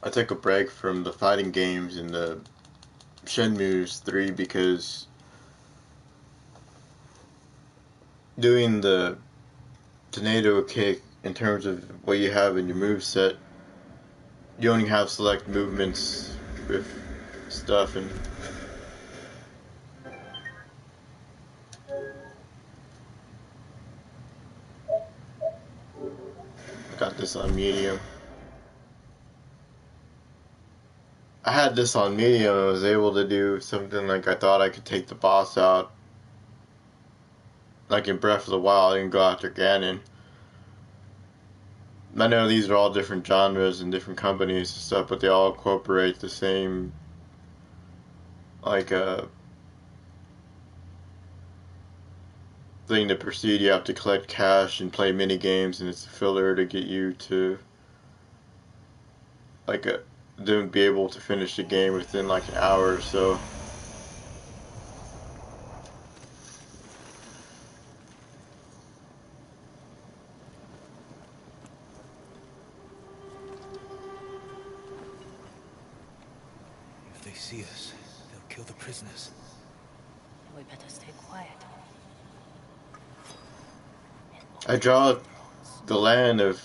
I took a break from the fighting games and the Shenmue's 3 because doing the tornado kick in terms of what you have in your move set, you only have select movements with stuff, and I got this on medium. I had this on medium and was able to do something like I thought I could take the boss out. Like in Breath of the Wild, I didn't go after Ganon. I know these are all different genres and different companies and stuff, but they all incorporate the same, like, thing to proceed. You have to collect cash and play mini games, and it's a filler to get you to, like, then be able to finish the game within like an hour or so. If they see us, they'll kill the prisoners. We better stay quiet. I draw the land of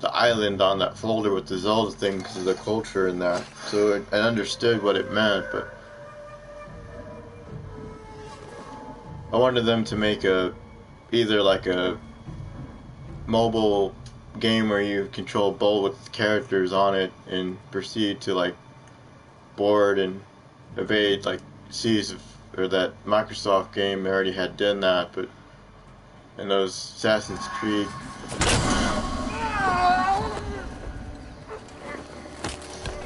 the island on that folder with the Zelda thing because of the culture in that, so I understood what it meant, but I wanted them to make either like a mobile game where you control both with characters on it and proceed to like board and evade like Seas of, or that Microsoft game already had done that, but in those Assassin's Creed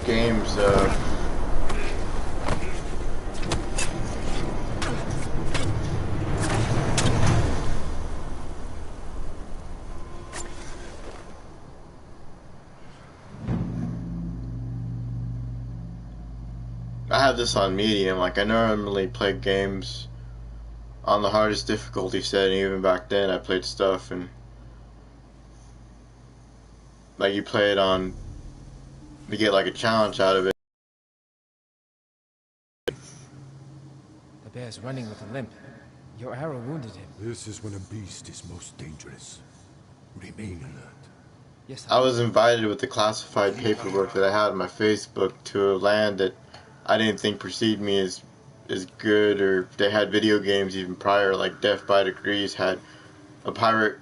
games, I have this on medium. Like I normally play games on the hardest difficulty setting. Even back then, I played stuff and like you play it on, you get like a challenge out of it. The bear's running with a limp. Your arrow wounded him. This is when a beast is most dangerous. Remain alert. Yes, I was invited with the classified paperwork that I had on my Facebook to a land that I didn't think perceived me as good, or they had video games even prior, like Death by Degrees had a pirate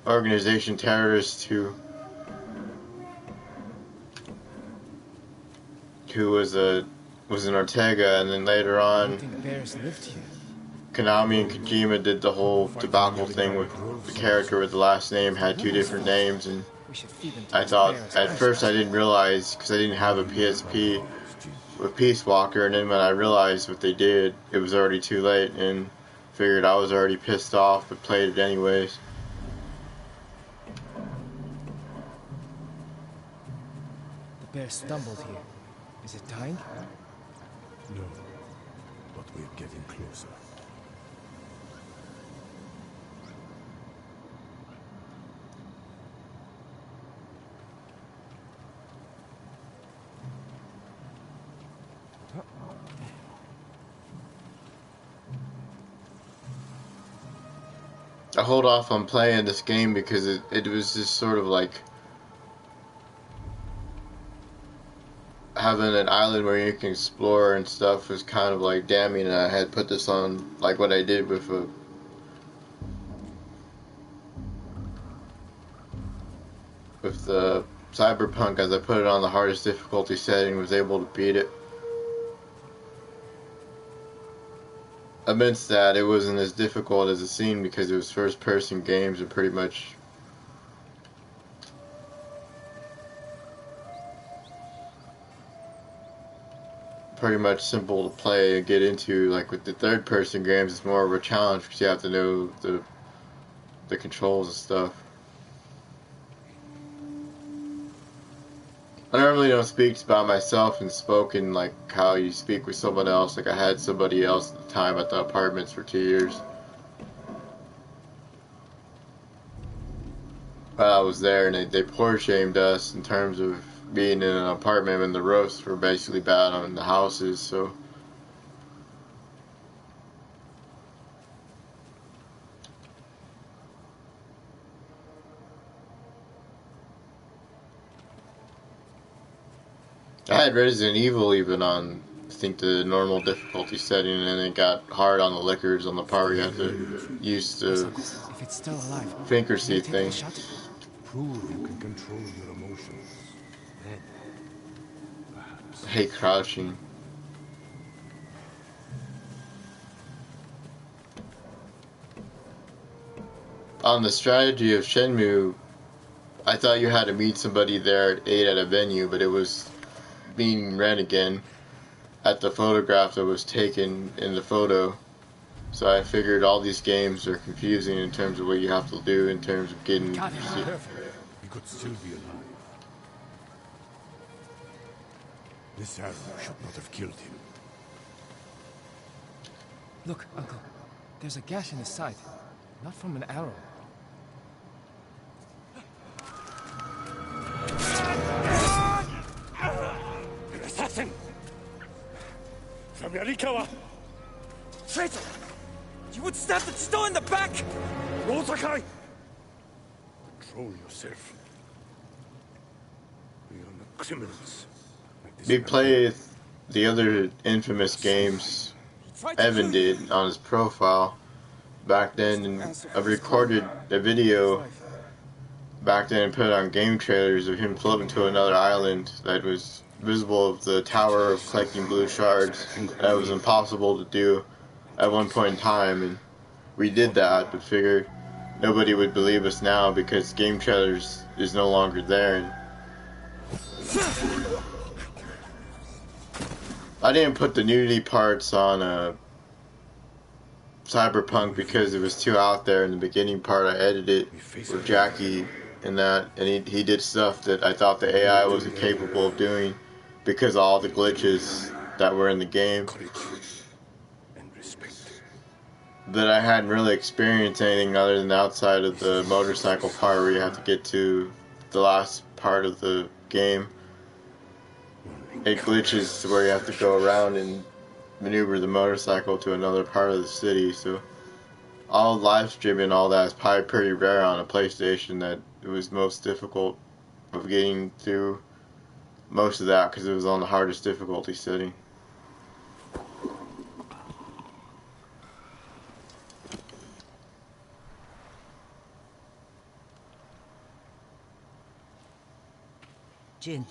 organization terrorist who was an Ortega, and then later on bears lived here. Konami and Kojima did the whole debacle thing with the character with the last name had two different names, and I thought at first I didn't realize because I didn't have a PSP with Peace Walker, and then when I realized what they did, it was already too late, and figured I was already pissed off, but played it anyways. The bear stumbled here. Is it dying? No, but we're getting closer. I hold off on playing this game because it was just sort of like having an island where you can explore and stuff was kind of like damning, and I had put this on like what I did with the Cyberpunk, as I put it on the hardest difficulty setting, was able to beat it. Amidst that, it wasn't as difficult as it seemed because it was first-person games and pretty much simple to play and get into. Like with the third-person games, it's more of a challenge because you have to know the controls and stuff. I normally don't speak about myself in spoken like how you speak with someone else. Like I had somebody else at the time at the apartments for 2 years. While I was there, and they poor shamed us in terms of being in an apartment when the roofs were basically bad on the houses, so. I had Resident Evil even on, I think, the normal difficulty setting, and it got hard on the liquors on the part where you had to use Yes, the Uncle. If it's still alive, finger can I seat take it a thing. shot? Prove you can control your emotions. Then, perhaps. I hate crouching. On the strategy of Shenmue, I thought you had to meet somebody there at 8 at a venue, but it was being read again at the photograph that was taken in the photo. So I figured all these games are confusing in terms of what you have to do in terms of getting. Got him. Perfect. He could still be alive. This arrow should not have killed him. Look, Uncle. There's a gash in his side. Not from an arrow. An assassin! From Yarikawa! Traitor! You would stab the stone in the back! Rosakai! Control yourself. We are not criminals. Like this We man. played the other infamous games Evan did on his profile back then, and I recorded a video back then and put it on game trailers of him floating to another island that was visible of the tower of collecting blue shards. That was impossible to do at one point in time, and we did that, but figured nobody would believe us now because game trailers is no longer there. And I didn't put the nudity parts on Cyberpunk because it was too out there. In the beginning part, I edited with Jackie and that, and he did stuff that I thought the AI wasn't capable of doing because of all the glitches that were in the game. And respect. That I hadn't really experienced anything other than outside of the motorcycle part where you have to get to the last part of the game. It glitches to where you have to go around and maneuver the motorcycle to another part of the city, so all live streaming, all that is probably pretty rare on a PlayStation. That it was most difficult of getting through most of that because it was on the hardest difficulty setting. Jin.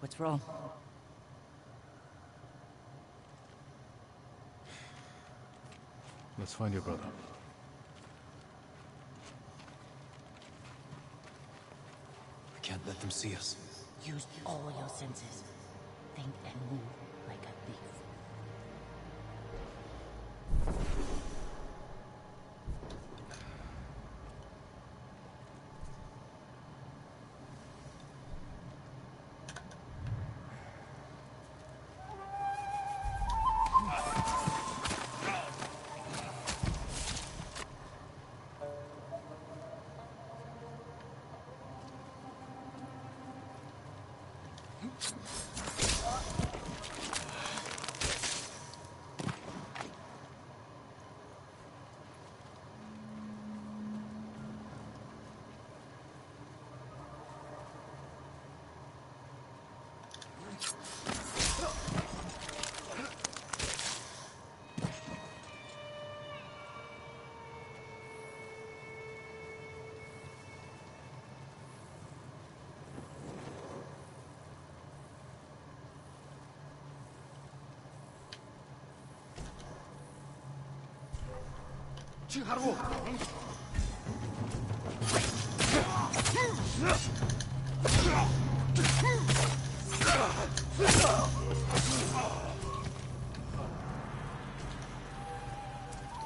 What's wrong? Let's find your brother. We can't let them see us. Use all your senses. Think and move like a thief.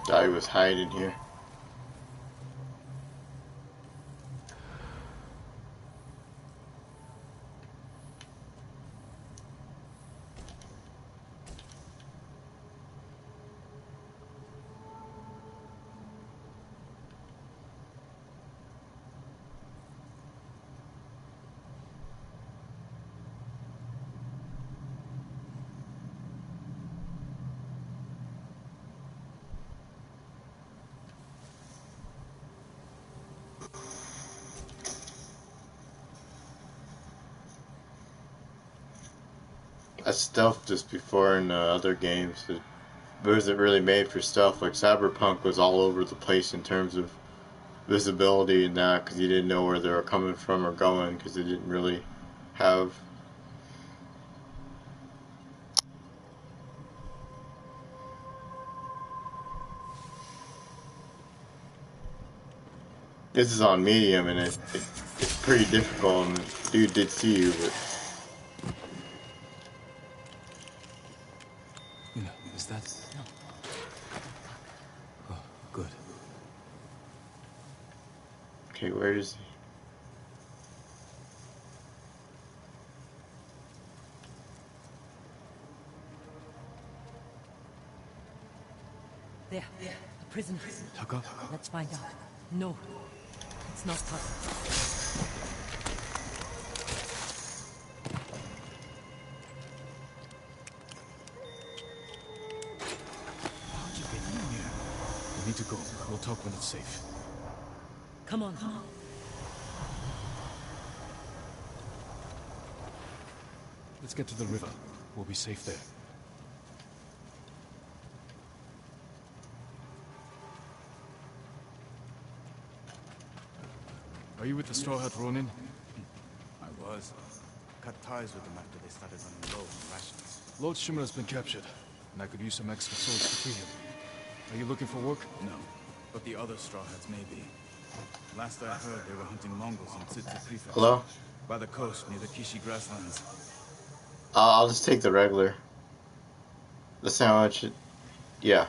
Guy was hiding here. I stealthed this before in other games. It wasn't really made for stealth. Like Cyberpunk was all over the place in terms of visibility and that, because you didn't know where they were coming from or going, because they didn't really have. This is on medium, and it's pretty difficult. And dude did see you, but Is that? No. Oh, good. okay, where is he? There. The prison. Taka? Let's find out. No. It's not possible. How'd you get in here? We need to go. We'll talk when it's safe. Come on. Let's get to the river. We'll be safe there. Are you with the Straw Hat Ronin? I was. Cut ties with them after they started running low on rations. Lord Shimura's been captured, and I could use some extra swords to free him. Are you looking for work? No, but the other Straw Hats may be. Last I heard, they were hunting Mongols in Tsutsu Prefecture. Hello? By the coast, near the Kishi grasslands. I'll just take the regular. The sandwich. Yeah.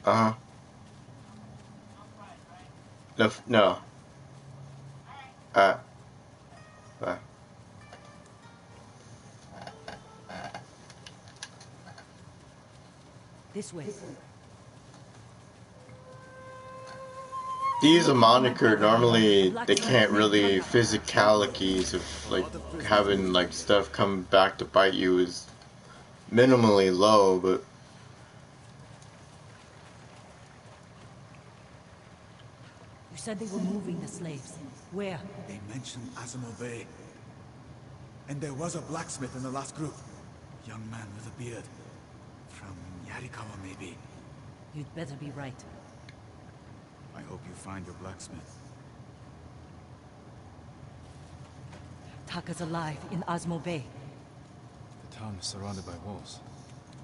Uh huh. No. No. Bye. This way. To use a moniker, normally they can't really physicalities of like having like stuff come back to bite you is minimally low, but You said they were moving the slaves. Where? They mentioned Azamo Bay. And there was a blacksmith in the last group. Young man with a beard. From Yarikawa, maybe. You'd better be right. I hope you find your blacksmith. Taka's alive in Osmo Bay. The town is surrounded by walls.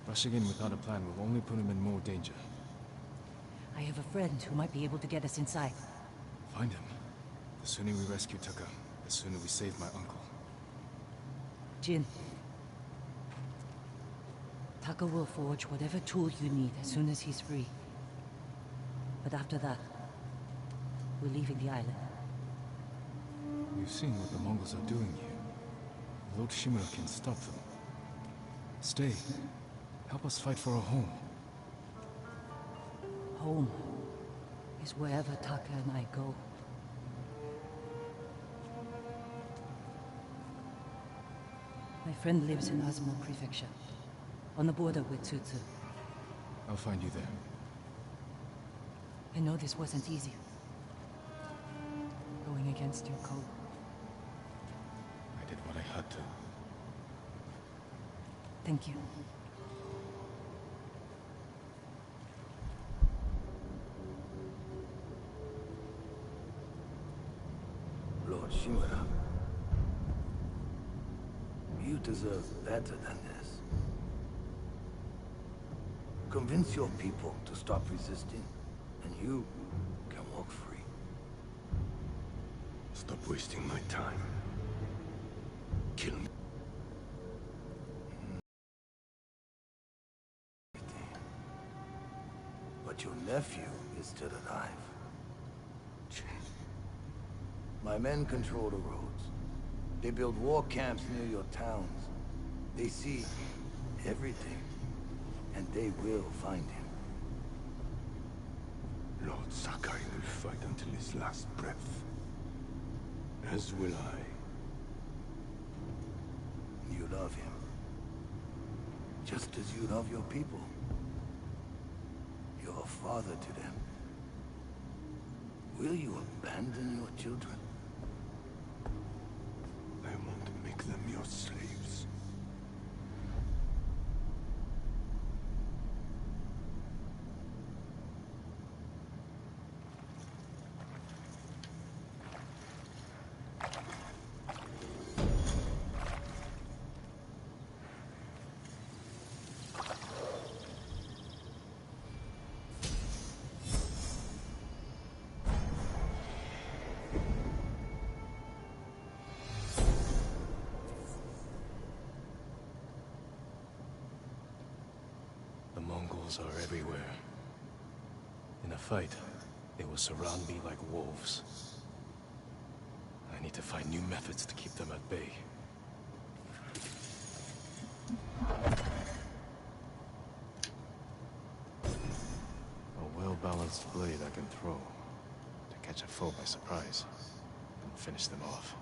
Rushing in without a plan will only put him in more danger. I have a friend who might be able to get us inside. Find him. The sooner we rescue Taka, the sooner we save my uncle. Jin. Taka will forge whatever tool you need as soon as he's free. But after that, we're leaving the island. We've seen what the Mongols are doing here. Lord Shimura can stop them. Stay. Help us fight for a home. Home is wherever Taka and I go. My friend lives in Azamo Prefecture, on the border with Tsutsu. I'll find you there. I know this wasn't easy. Going against your code. I did what I had to. Thank you. Lord Shimura, you deserve better than this. Convince your people to stop resisting, and you can walk free. Stop wasting my time. Kill me. But your nephew is still alive. My men control the roads. They build war camps near your towns. They see everything, and they will find him. Lord Sakai will fight until his last breath. As will I. You love him. Just as you love your people. You're a father to them. Will you abandon your children? I won't make them your for slaves. The Mongols are everywhere. In a fight, they will surround me like wolves. I need to find new methods to keep them at bay. A well-balanced blade I can throw to catch a foe by surprise and finish them off.